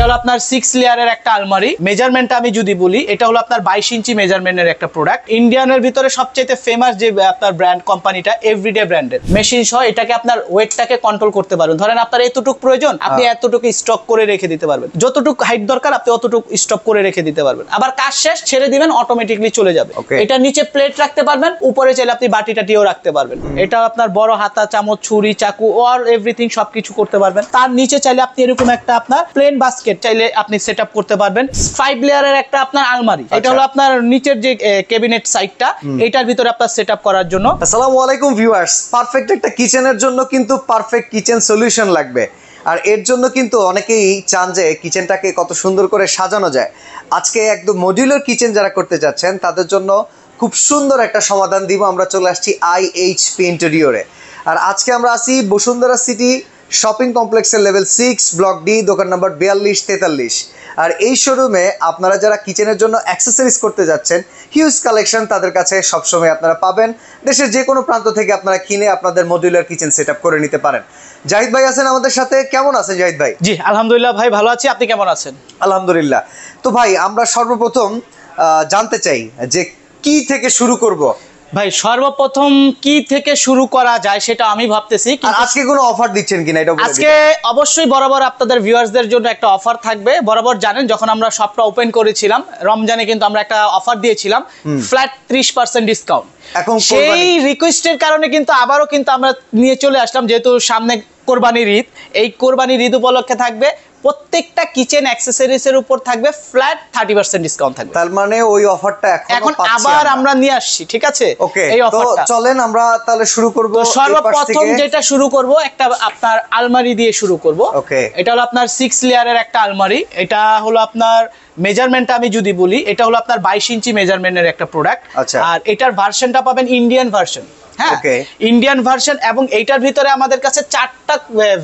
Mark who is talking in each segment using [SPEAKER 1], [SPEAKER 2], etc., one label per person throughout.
[SPEAKER 1] হলো আপনার 6 লেয়ারের একটা আলমারি। মেজারমেন্ট আমি যদি বলি, এটা হলো আপনার 22 ইঞ্চি মেজারমেন্টের একটা প্রোডাক্ট। ইন্ডিয়ানের ভিতরে সবচেয়ে ফেমাস যে আপনার ব্র্যান্ড কোম্পানিটা এভরিডে ব্র্যান্ডের মেশিন সহ এটাকে আপনার ওয়েটটাকে কন্ট্রোল করতে পারবেন। ধরেন আপনার এতটুকু প্রয়োজন, আপনি এতটুকু স্টক করে রেখে দিতে পারবেন। যতটুকু হাইট দরকার আপনি অতটুকু স্টক করে রেখে দিতে পারবেন। আবার কাজ শেষ ছেড়ে দিবেন, অটোমেটিকলি চলে যাবে। এটা নিচে প্লেট রাখতে পারবেন, উপরে চাইলে আপনি বাটি টাটিও রাখতে পারবেন। এটা আপনার বড় হাতা, চামচ, ছুরি, চাকু অল এভরিথিং সবকিছু করতে পারবেন। তার নিচে চাইলে আপনি এরকম একটা আপনার প্লেন বাস্কেট চাইলে আপনি সেটআপ করতে পারবেন। 5 লেয়ারের একটা আপনার আলমারি। এটা হলো আপনার নিচের যে ক্যাবিনেট সাইডটা, এটার ভিতরে আপনার সেটআপ করার জন্য।
[SPEAKER 2] আসসালামু আলাইকুম ভিউয়ার্স, পারফেক্ট একটা কিচেনের জন্য কিন্তু পারফেক্ট কিচেন সলিউশন লাগবে। আর এর জন্য কিন্তু অনেকেই চান যে কিচেনটাকে কত সুন্দর করে সাজানো যায়। আজকে একদম মডিউলার কিচেন যারা করতে যাচ্ছেন তাদের জন্য খুব সুন্দর একটা সমাধান দিব। আমরা চলে আসছি IHP ইন্টেরিয়রে। আর আজকে আমরা আসি বসুন্ধরা সিটি শপিং কমপ্লেক্সের লেভেল 6 ব্লক ডি, দোকান নাম্বার 4243। আর এই শোরুমে আপনারা যারা কিচেনের জন্য অ্যাক্সেসরিজ করতে যাচ্ছেন, হিউজ কালেকশন তাদের কাছে সবসময় আপনারা পাবেন। দেশের যে কোনো প্রান্ত থেকে আপনারা কিনে আপনাদের মডিউলার কিচেন সেটআপ করে নিতে পারেন। জাহিদ ভাই আছেন আমাদের সাথে, কেমন আছেন জাহিদ ভাই?
[SPEAKER 1] জি আলহামদুলিল্লাহ ভাই, ভালো আছি। আপনি কেমন আছেন?
[SPEAKER 2] আলহামদুলিল্লাহ। তো ভাই আমরা সর্বপ্রথম জানতে চাই যে কি থেকে শুরু করব?
[SPEAKER 1] ভাই সর্বপ্রথম কি থেকে শুরু করা যায় সেটা আমি ভাবতেছি।
[SPEAKER 2] আর আজকে কোনো অফার দিচ্ছেন কিনা এটা বলে দিন।
[SPEAKER 1] আজকে অবশ্যই বরাবর আপনাদের ভিউয়ার্সদের জন্য একটা অফার থাকবে। বরাবর জানেন যখন আমরা শপটা ওপেন করেছিলাম রমজানে কিন্তু আমরা একটা অফার দিয়েছিলাম, ফ্ল্যাট 30% ডিসকাউন্ট। এখন সেই রিকোয়েস্টের কারণে কিন্তু আবারও কিন্তু আমরা নিয়ে চলে আসলাম, যেহেতু সামনে কোরবানির ঈদ। এই কোরবানির ঈদ উপলক্ষে থাকবে প্রত্যেকটা কিচেন অ্যাক্সেসরিজ এর উপর থাকবে ফ্ল্যাট 30% ডিসকাউন্ট থাকবে।
[SPEAKER 2] তার মানে ওই অফারটা এখন
[SPEAKER 1] আবার আমরা নিয়ে আসছি, ঠিক আছে?
[SPEAKER 2] এই অফারটা চলেন আমরা তাহলে শুরু করব।
[SPEAKER 1] সর্বপ্রথম যেটা শুরু করব একটা আপনার আলমারি দিয়ে শুরু করব। এটা হলো আপনার 6 লেয়ারের একটা আলমারি। এটা হলো আপনার মেজারমেন্ট আমি যদি বলি, এটা হলো আপনার 22 ইঞ্চি মেজারমেন্টের একটা প্রোডাক্ট। আর এটার ভার্সনটা পাবেন ইন্ডিয়ান ভার্সন। হ্যাঁ, ইন্ডিয়ান ভার্সন। এবং এইটার ভিতরে আমাদের কাছে 4টা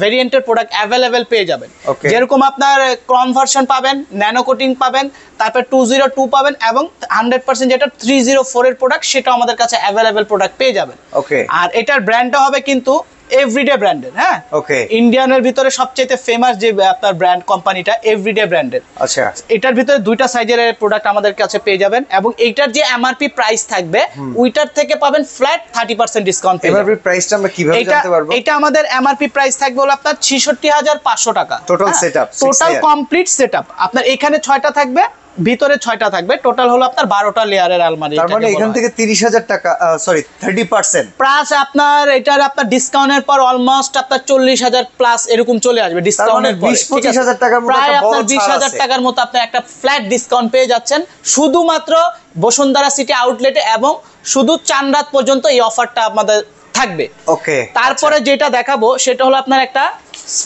[SPEAKER 1] ভেরিয়েন্টের প্রোডাক্ট অ্যাভেলেবেল পেয়ে যাবেন। যেরকম আপনার ক্রম ভার্সন পাবেন, ন্যানো কোটিং পাবেন, তারপর 202 পাবেন, এবং 100% যেটা 304 এর প্রোডাক্ট সেটা আমাদের কাছে অ্যাভেলেবেল প্রোডাক্ট পেয়ে যাবেন। আর এটার ব্র্যান্ডটা হবে কিন্তু এভরিডে ব্র্যান্ডের। হ্যাঁ, ইন্ডিয়ানের ভিতরে সবচেয়ে ফেমাস যে আপনার ব্র্যান্ড কোম্পানিটা এভরিডে ব্র্যান্ডের। আচ্ছা, এটার ভিতরে 2টা সাইজের প্রোডাক্ট আমাদের কাছে পেয়ে যাবেন। এবং এইটার যে এমআরপি প্রাইস থাকবে ওইটার থেকে পাবেন ফ্ল্যাট 30% ডিসকাউন্ট।
[SPEAKER 2] এমআরপি প্রাইসটা আমরা কিভাবে জানতে পারবো?
[SPEAKER 1] এটা আমাদের এমআরপি প্রাইস থাকবে হলো আপনার 66500 টাকা।
[SPEAKER 2] Total setup,
[SPEAKER 1] total complete setup আপনার এখানে 6টা থাকবে, ভিতরে 6টা থাকবে, টোটাল হলো আপনার 12টা লেয়ারের আলমারি।
[SPEAKER 2] তার মানে এখান থেকে 30000 টাকা, সরি 30%
[SPEAKER 1] প্লাস আপনার এটার আপনার ডিসকাউন্টের পর অলমোস্ট আপনার 40000 প্লাস এরকম চলে আসবে ডিসকাউন্টের পর।
[SPEAKER 2] 20-25000 টাকার মতো
[SPEAKER 1] প্রায় আপনার 20000 টাকার মতো আপনি একটা ফ্ল্যাট ডিসকাউন্ট পেয়ে যাচ্ছেন শুধুমাত্র বসুন্ধরা সিটি আউটলেটে। এবং শুধু চাঁদ রাত পর্যন্ত এই অফারটা আমাদের থাকবে। তারপরে যেটা দেখাবো সেটা হলো আপনার একটা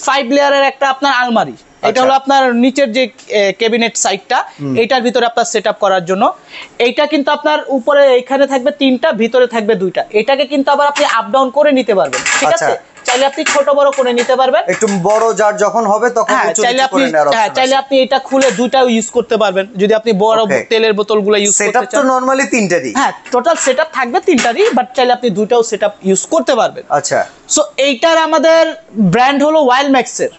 [SPEAKER 1] 5 লেয়ারের একটা আপনার আলমারি। এটা হলো আপনার নিচের যে ক্যাবিনেট সাইডটা, এটার ভিতরে আপনার সেটআপ করার জন্য। এইটা কিন্তু আপনার উপরে এখানে থাকবে 3টা, ভিতরে থাকবে 2টা। এটাকে কিন্তু আবার আপনি আপ ডাউন করে নিতে পারবেন, ঠিক আছে? চাইলে আপনি ছোট বড় করে নিতে পারবেন।
[SPEAKER 2] একটু বড় যার যখন হবে তখন
[SPEAKER 1] চাইলে আপনি এটা খুলে 2টাও ইউজ করতে পারবেন যদি আপনি বড় তেলের বোতলগুলো ইউজ করতে চান।
[SPEAKER 2] সেটআপ তো নরমালি 3টারই।
[SPEAKER 1] হ্যাঁ, টোটাল সেটআপ থাকবে 3টারই, বাট চাইলে আপনি 2টাও সেটআপ ইউজ করতে পারবেন।
[SPEAKER 2] আচ্ছা,
[SPEAKER 1] সো এইটার আমাদের ব্র্যান্ড হলো ওয়াইল্ডম্যাক্স এর।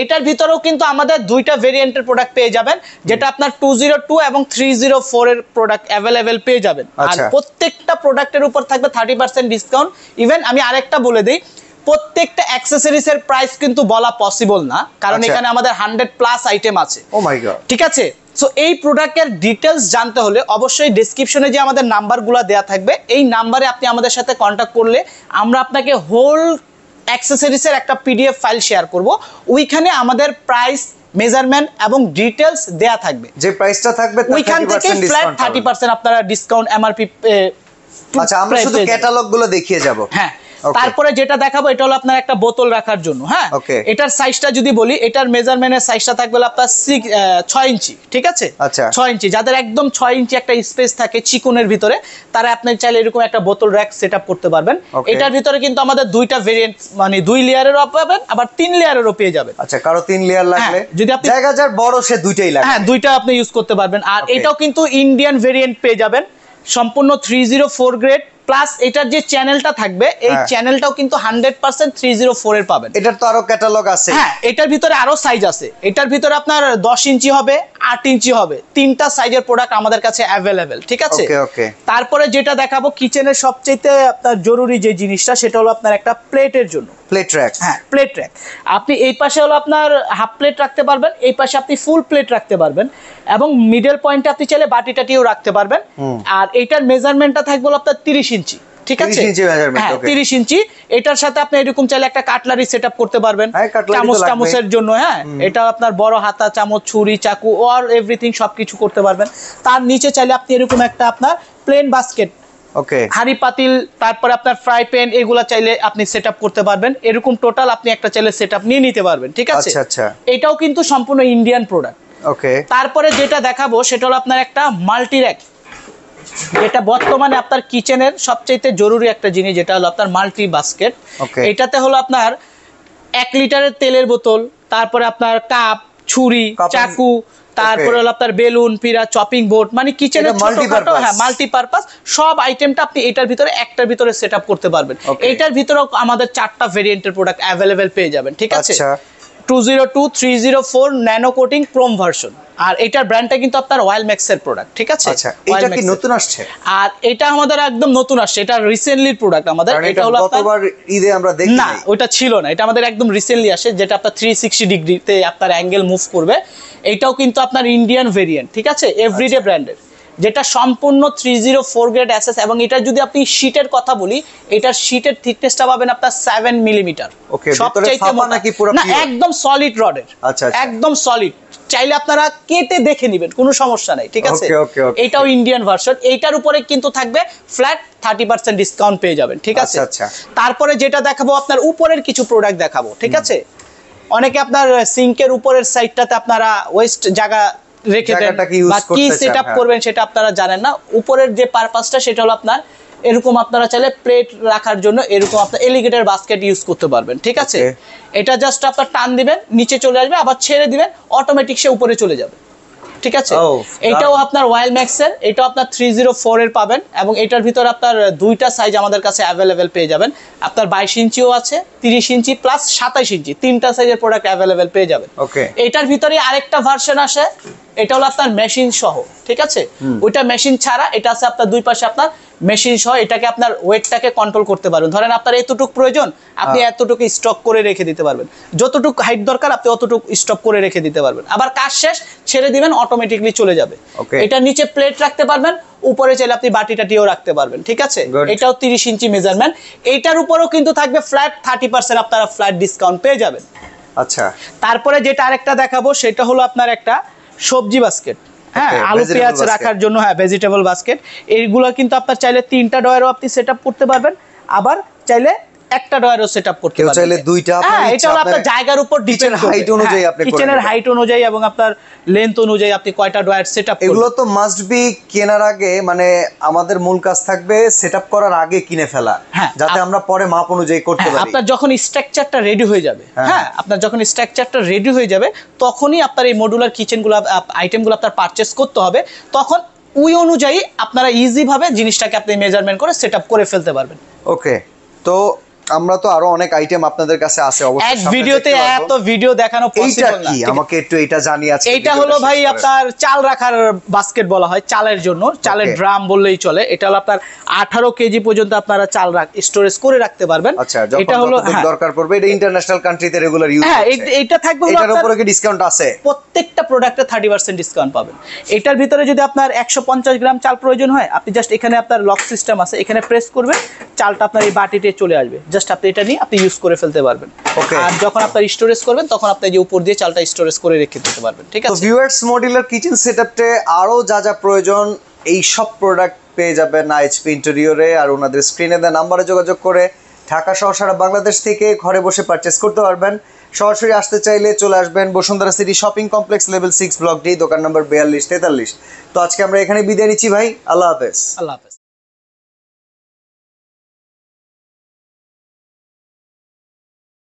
[SPEAKER 1] এটার ভিতরেও কিন্তু আমাদের 2টা ভেরিয়েন্টের প্রোডাক্ট পেয়ে যাবেন, যেটা আপনার 202 এবং 304 এর প্রোডাক্ট অ্যাভেলেবেল পেয়ে যাবেন। আর প্রত্যেকটা প্রোডাক্টের উপর থাকবে 30% ডিসকাউন্ট। ইভেন আমি আরেকটা বলে দিই, প্রত্যেকটা অ্যাক্সেসরিজ এর প্রাইস কিন্তু বলা পসিবল না, কারণ এখানে আমাদের 100+ আইটেম আছে। ও মাই গড, ঠিক আছে? সো এই প্রোডাক্টের ডিটেলস জানতে হলে অবশ্যই ডেসক্রিপশনে যে আমাদের নাম্বারগুলো দেওয়া থাকবে, এই নাম্বারে আপনি আমাদের সাথে কন্ট্যাক্ট করলে আমরা আপনাকে হোল অ্যাক্সেসরিজের একটা পিডিএফ ফাইল শেয়ার করব। ওইখানে আমাদের প্রাইস, মেজারমেন্ট এবং ডিটেলস দেয়া থাকবে।
[SPEAKER 2] যে প্রাইসটা থাকবে
[SPEAKER 1] ওইখান থেকে ফ্ল্যাট 30% আপনারা ডিসকাউন্ট এমআরপি।
[SPEAKER 2] আচ্ছা, আমরা শুধু ক্যাটালগ গুলো দেখিয়ে যাব।
[SPEAKER 1] হ্যাঁ, তারপরে যেটা দেখাবো এটা হলো আপনার একটা বোতল রাখার জন্য। হ্যাঁ, এটার সাইজটা যদি বলি, এটার মেজারমেন্টের সাইজটা থাকবে আপনার 6 ইঞ্চি, ঠিক আছে? 6 ইঞ্চি। যাদের একদম 6 ইঞ্চি একটা স্পেস থাকে চিকনের ভিতরে, তারা আপনি চাইলে এরকম একটা বোতল র‍্যাক সেটআপ করতে পারবেন। এটার ভিতরে কিন্তু আমাদের 2টা ভেরিয়েন্ট, মানে 2 লেয়ারেরও পাবেন, আবার 3 লেয়ারেরও পেয়ে যাবেন।
[SPEAKER 2] আচ্ছা, কারো 3 লেয়ার লাগলে, যদি আপনি জায়গা যার বড় সে 2টাই লাগবে,
[SPEAKER 1] হ্যাঁ 2টা আপনি ইউজ করতে পারবেন। আর এটাও কিন্তু ইন্ডিয়ান ভেরিয়েন্ট পেয়ে যাবেন, সম্পূর্ণ 304 গ্রেড প্লাস এটার যে চ্যানেলটা থাকবে এই চ্যানেলটাও কিন্তু 100% 304 এর পাবেন।
[SPEAKER 2] এটার তো আরো ক্যাটালগ আছে।
[SPEAKER 1] হ্যাঁ, এটার ভিতরে আরো সাইজ আছে। এটার ভিতরে আপনার 10 ইঞ্চি হবে, 8 ইঞ্চি হবে, তিনটা সাইজের প্রোডাক্ট আমাদের কাছে অ্যাভেলেবেল, ঠিক আছে?
[SPEAKER 2] ওকে ওকে।
[SPEAKER 1] তারপরে যেটা দেখাবো কিচেনের সবচেয়ে আপনার জরুরি যে জিনিসটা সেটা হলো আপনার একটা প্লেটের জন্য
[SPEAKER 2] প্লেট র‍্যাক।
[SPEAKER 1] হ্যাঁ, প্লেট র‍্যাক। আপনি এই পাশে হলো আপনার হাফ প্লেট রাখতে পারবেন, এই পাশে আপনি ফুল প্লেট রাখতে পারবেন এবং মিডল পয়েন্টে আপনি চাইলে বাটি টাটিও রাখতে পারবেন। আর এটার মেজারমেন্টটা থাকবে হলো আপনার 30 ইঞ্চি, ঠিক আছে?
[SPEAKER 2] 30 ইঞ্চি মেজারমেন্ট।
[SPEAKER 1] হ্যাঁ,
[SPEAKER 2] ওকে।
[SPEAKER 1] 30 ইঞ্চি। এটার সাথে আপনি এরকম চাইলে একটা কাটলারি সেটআপ করতে পারবেন,
[SPEAKER 2] হ্যাঁ, কাটলারি তো লাগবে।
[SPEAKER 1] চামচের জন্য। হ্যাঁ, এটা আপনার বড় হাতা, চামচ, ছুরি, চাকু অল এভরিথিং সবকিছু করতে পারবেন। তার নিচে চাইলে আপনি এরকম একটা আপনার প্লেন বাস্কেট,
[SPEAKER 2] ওকে,
[SPEAKER 1] হাঁড়ি পাতিল, তারপরে আপনার ফ্রাই প্যান, এগুলা চাইলে আপনি সেটআপ করতে পারবেন। এরকম টোটাল আপনি একটা চাইলে সেটআপ নিয়ে নিতে পারবেন, ঠিক আছে?
[SPEAKER 2] আচ্ছা আচ্ছা।
[SPEAKER 1] এটাও কিন্তু সম্পূর্ণ ইন্ডিয়ান প্রোডাক্ট।
[SPEAKER 2] ওকে।
[SPEAKER 1] তারপরে যেটা দেখাবো সেটা হলো আপনার একটা মাল্টি র‍্যাক, এটা বর্তমানে আপনার কিচেনের সবচেয়ে জরুরি একটা জিনিস, যেটা হলো আপনার মাল্টি বাস্কেট। এটাতে হলো আপনার 1 লিটারের তেলের বোতল, তারপরে আপনার কাপ, ছুরি, চাকু, তারপরে হলো আপনার বেলুন, পিঁড়া, চপিং বোর্ড, মানে কিচেনের ছোটখাটো মাল্টিপারপাস সব আইটেমটা আপনি এটার ভিতরে একটার ভিতরে সেটআপ করতে পারবেন। এটার ভিতরেও আমাদের 4টা ভেরিয়েন্টের প্রোডাক্ট অ্যাভেলেবেল পেয়ে যাবেন, ঠিক আছে? 202, 304 ন্যানো কোটিং ক্রোম ভার্সন। আর এটার ব্র্যান্ডটা কিন্তু আপনার ওয়াইল ম্যাক্সের প্রোডাক্ট, ঠিক আছে?
[SPEAKER 2] আচ্ছা, এটা কি নতুন আসছে?
[SPEAKER 1] আর এটা আমাদের একদম নতুন আসছে, এটা রিসেন্টলি প্রোডাক্ট আমাদের। এটা হলো
[SPEAKER 2] গতবার ঈদে আমরা দেখি
[SPEAKER 1] না, ওটা ছিল না, এটা আমাদের একদম রিসেন্টলি আসে, যেটা আপনার 360 ডিগ্রিতে আপনার অ্যাঙ্গেল মুভ করবে। এটাও কিন্তু আপনার ইন্ডিয়ান ভেরিয়েন্ট, ঠিক আছে? এভরিডে ব্র্যান্ডের, যেটা সম্পূর্ণ 304 গ্রেড এসএস। এবং এটা যদি আপনি শীটের কথা বলি, এটার শীটের থিকনেসটা পাবেন আপনার 7 মিলিমিটার।
[SPEAKER 2] ওকে, সবচেয়ে মোটা নাকি পুরো
[SPEAKER 1] না, একদম সলিড রডের।
[SPEAKER 2] আচ্ছা,
[SPEAKER 1] একদম সলিড। চাইলে আপনারা কেটে দেখে নেবেন, কোনো সমস্যা নাই, ঠিক আছে? এটাও ইন্ডিয়ান ভার্সন। এইটার উপরে কিন্তু থাকবে ফ্ল্যাট 30% ডিসকাউন্ট পেয়ে যাবেন, ঠিক আছে?
[SPEAKER 2] আচ্ছা।
[SPEAKER 1] তারপরে যেটা দেখাবো আপনার উপরের কিছু প্রোডাক্ট দেখাবো, ঠিক আছে? অনেকে আপনার সিঙ্কের উপরের সাইডটাতে আপনারা ওয়েস্ট জায়গা রেখে দেন বা কি সেটআপ করবেন সেটা আপনারা জানেন না। উপরের যে পারপাসটা সেটা হলো আপনার এরকম, আপনারা চাইলে প্লেট রাখার জন্য এরকম আপনার এলিগেটর বাস্কেট ইউজ করতে পারবেন, ঠিক আছে? এটা জাস্ট আপনার টান দিবেন, নিচে চলে আসবে, আবার ছেড়ে দিবেন, অটোমেটিক সে উপরে চলে যাবে, ঠিক আছে? এটাও আপনার ওয়াইল ম্যাক্সের, এটাও আপনার 304 এর পাবেন। এবং এটার ভিতরে আপনার 2টা সাইজ আমাদের কাছে অ্যাভেলেবেল পেয়ে যাবেন। আপনার 22 ইঞ্চিও আছে, 30 ইঞ্চি প্লাস 27 ইঞ্চি, 3টা সাইজের প্রোডাক্ট অ্যাভেলেবেল পেয়ে যাবেন। এটার ভিতরে আরেকটা ভার্সন আসে, এটা হলো আপনার মেশিন সহ, ঠিক আছে? ওইটা মেশিন ছাড়া, এটা আছে আপনার দুই পাশে আপনার মেশিন সহ। এটাকে আপনার ওয়েটটাকে কন্ট্রোল করতে পারবেন। ধরেন আপনার এতটুকু প্রয়োজন, আপনি এতটুকু স্টক করে রেখে দিতে পারবেন। যতটুকু হাইট দরকার আপনি অতটুকু স্টক করে রেখে দিতে পারবেন। আবার কাজ শেষ ছেড়ে দিবেন, অটোমেটিকলি চলে যাবে। এটা নিচে প্লেট রাখতে পারবেন, উপরে চাইলে আপনি বাটি টাটিও রাখতে পারবেন, ঠিক আছে? এটাও 30 ইঞ্চি মেজারমেন্ট। এইটার উপরেও কিন্তু থাকবে ফ্ল্যাট 30% আপনারা ফ্ল্যাট ডিসকাউন্ট পেয়ে যাবেন।
[SPEAKER 2] আচ্ছা,
[SPEAKER 1] তারপরে যেটা আরেকটা দেখাবো সেটা হলো আপনার একটা সবজি বাস্কেট। হ্যাঁ, আলু পেঁয়াজ রাখার জন্য। হ্যাঁ, ভেজিটেবল বাস্কেট। এইগুলো কিন্তু আপনার চাইলে 3টা ডয়ারও আপনি সেটআপ করতে পারবেন, আবার চাইলে একটা ডয়ারও সেটআপ করতে পারবেন।
[SPEAKER 2] চাইলে 2টা।
[SPEAKER 1] হ্যাঁ, এটা হলো আপনার জায়গার উপর ডিপেন্ড করে,
[SPEAKER 2] হাইট অনুযায়ী আপনি করবেন,
[SPEAKER 1] কিচেনের হাইট অনুযায়ী এবং আপনার লেন্থ অনুযায়ী আপনি কয়টা ডয়ার সেটআপ করবেন।
[SPEAKER 2] এগুলো তো মাস্ট বি কেনার আগে, মানে আমাদের মূল কাজ থাকবে সেটআপ করার আগে কিনে ফেলা, যাতে আমরা পরে মাপ অনুযায়ী করতে পারি।
[SPEAKER 1] আপনার যখন স্ট্রাকচারটা রেডি হয়ে যাবে, হ্যাঁ, আপনার যখন স্ট্রাকচারটা রেডি হয়ে যাবে, তখনই আপনার এই মডুলার কিচেনগুলো আইটেমগুলো আপনার পারচেজ করতে হবে। তখন ওই অনুযায়ী আপনারা ইজি ভাবে জিনিসটাকে আপনি মেজারমেন্ট করে সেটআপ করে ফেলতে পারবেন।
[SPEAKER 2] ওকে, তো আমরা তো আরো অনেক আইটেম আপনাদের কাছে আছে, অবশ্যই
[SPEAKER 1] এক ভিডিওতে এত ভিডিও দেখানো পসিবল না।
[SPEAKER 2] আমাকে একটু এটা জানিয়ে আছে।
[SPEAKER 1] এটা হলো ভাই আপনার চাল রাখার বাস্কেট বলা হয়, চালের জন্য, চালের ড্রাম বললেই চলে। এটা হলো আপনার 18 কেজি পর্যন্ত আপনারা চাল স্টোরেজ করে রাখতে পারবেন।
[SPEAKER 2] আচ্ছা, এটা হলো দরকার পড়বে, এটা ইন্টারন্যাশনাল কান্ট্রিতে রেগুলার ইউজ
[SPEAKER 1] হচ্ছে। হ্যাঁ, এটা থাকবে।
[SPEAKER 2] এটার উপরে কি ডিসকাউন্ট আছে?
[SPEAKER 1] প্রত্যেকটা প্রোডাক্টে 30% ডিসকাউন্ট পাবেন। এটার ভিতরে যদি আপনার 150 গ্রাম চাল প্রয়োজন হয়, আপনি জাস্ট এখানে আপনার লক সিস্টেম আছে, এখানে প্রেস করবেন, চালটা আপনার এই বাটিতে চলে আসবে। জাস্ট আপনি এটা নিয়ে আপনি ইউজ করে ফেলতে পারবেন। আর যখন আপনি স্টোরেজ করবেন, তখন আপনি যে উপর দিয়ে চালটা স্টোরেজ করে রেখে দিতে পারবেন, ঠিক আছে?
[SPEAKER 2] তো ভিউয়ার্স, মডুলার কিচেন সেটআপে আরো যা প্রয়োজন এই সব প্রোডাক্ট পেয়ে যাবেন এইচপি ইন্টেরিয়রে। আর ওনাদের স্ক্রিনে দেওয়া নম্বরে যোগাযোগ করে ঢাকা সহ সারা বাংলাদেশ থেকে ঘরে বসে পারচেজ করতে পারবেন। সরাসরি আসতে চাইলে চলে আসবেন Bashundhara city shopping complex level 6 block D, দোকান নম্বর 4243। তো আজকে আমরা এখানে বিদায় নিচ্ছি ভাই, আল্লাহ হাফেজ।
[SPEAKER 1] আল্লাহ হাফেজ।